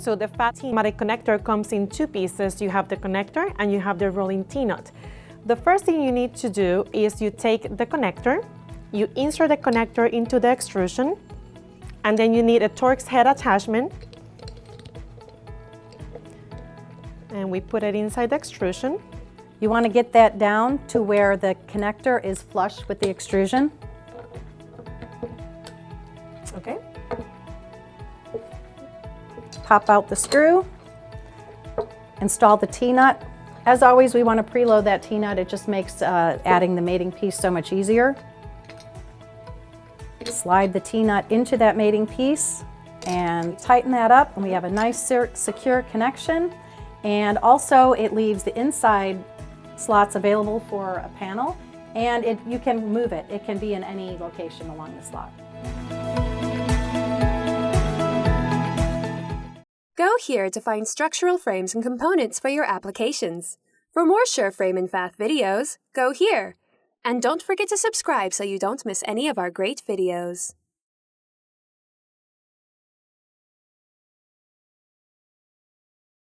So the FATH T-Matic connector comes in two pieces. You have the connector and you have the rolling T-nut. The first thing you need to do is you take the connector, you insert the connector into the extrusion, and then you need a Torx head attachment. And we put it inside the extrusion. You want to get that down to where the connector is flush with the extrusion. Okay. Pop out the screw, install the T-nut. As always, we want to preload that T-nut. It just makes adding the mating piece so much easier. Slide the T-nut into that mating piece and tighten that up, and we have a nice secure connection. And also it leaves the inside slots available for a panel, and you can move it. It can be in any location along the slot. Go here to find structural frames and components for your applications. For more SureFrame and FATH videos, go here. And don't forget to subscribe so you don't miss any of our great videos.